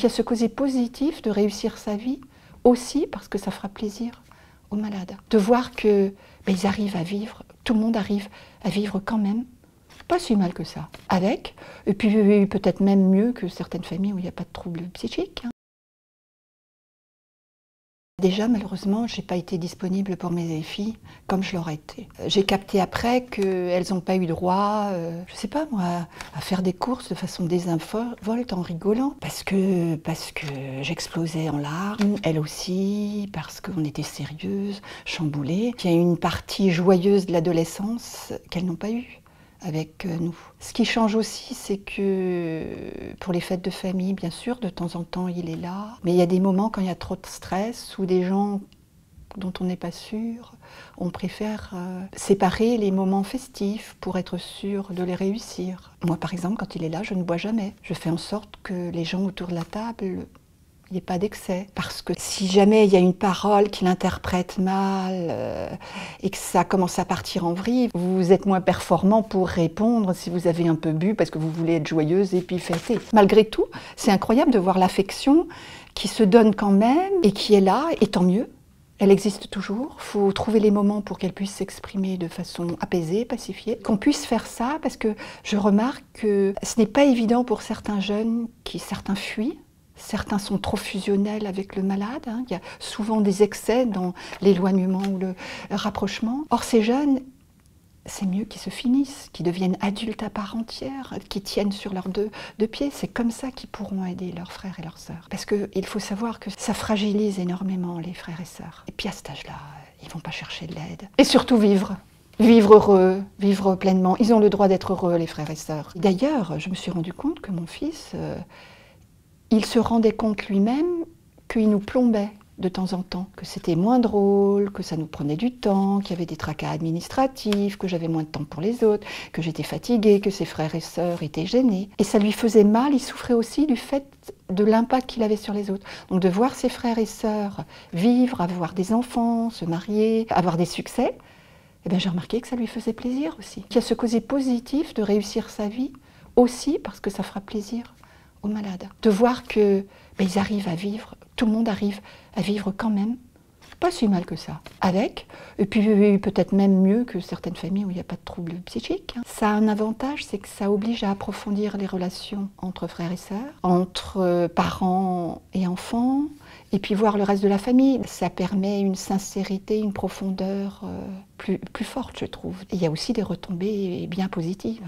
y a ce côté positif de réussir sa vie aussi parce que ça fera plaisir aux malades. De voir que ils arrivent à vivre, tout le monde arrive à vivre quand même, pas si mal que ça, avec, et puis peut-être même mieux que certaines familles où il n'y a pas de troubles psychiques. Déjà, malheureusement, je n'ai pas été disponible pour mes filles comme je l'aurais été. J'ai capté après qu'elles n'ont pas eu droit, je ne sais pas moi, à faire des courses de façon désinvolte en rigolant. Parce que j'explosais en larmes, elles aussi, parce qu'on était sérieuses, chamboulées. Il y a une partie joyeuse de l'adolescence qu'elles n'ont pas eue avec nous. Ce qui change aussi, c'est que pour les fêtes de famille, bien sûr, de temps en temps, il est là. Mais il y a des moments quand il y a trop de stress ou des gens dont on n'est pas sûr, on préfère séparer les moments festifs pour être sûr de les réussir. Moi, par exemple, quand il est là, je ne bois jamais. Je fais en sorte que les gens autour de la table, il n'y ait pas d'excès. Parce que si jamais il y a une parole qui l'interprète mal et que ça commence à partir en vrille, vous êtes moins performant pour répondre si vous avez un peu bu parce que vous voulez être joyeuse et puis fêter. Malgré tout, c'est incroyable de voir l'affection qui se donne quand même et qui est là, et tant mieux. Elle existe toujours. Il faut trouver les moments pour qu'elle puisse s'exprimer de façon apaisée, pacifiée. Qu'on puisse faire ça parce que je remarque que ce n'est pas évident pour certains jeunes certains fuient. Certains sont trop fusionnels avec le malade. Il y a souvent des excès dans l'éloignement ou le rapprochement. Or, ces jeunes, c'est mieux qu'ils se finissent, qu'ils deviennent adultes à part entière, qu'ils tiennent sur leurs deux pieds. C'est comme ça qu'ils pourront aider leurs frères et leurs sœurs. Parce qu'il faut savoir que ça fragilise énormément les frères et sœurs. Et puis à cet âge-là, ils ne vont pas chercher de l'aide. Et surtout vivre. Vivre heureux, vivre pleinement. Ils ont le droit d'être heureux, les frères et sœurs. D'ailleurs, je me suis rendu compte que mon fils... il se rendait compte lui-même qu'il nous plombait de temps en temps, que c'était moins drôle, que ça nous prenait du temps, qu'il y avait des tracas administratifs, que j'avais moins de temps pour les autres, que j'étais fatiguée, que ses frères et sœurs étaient gênés. Et ça lui faisait mal, il souffrait aussi du fait de l'impact qu'il avait sur les autres. Donc de voir ses frères et sœurs vivre, avoir des enfants, se marier, avoir des succès, j'ai remarqué que ça lui faisait plaisir aussi. Il y a ce côté positif de réussir sa vie aussi parce que ça fera plaisir aux malades. De voir que ils arrivent à vivre, tout le monde arrive à vivre quand même, pas si mal que ça, avec, et puis peut-être même mieux que certaines familles où il n'y a pas de troubles psychiques. Ça a un avantage, c'est que ça oblige à approfondir les relations entre frères et sœurs, entre parents et enfants, et puis voir le reste de la famille. Ça permet une sincérité, une profondeur plus forte, je trouve. Et il y a aussi des retombées bien positives.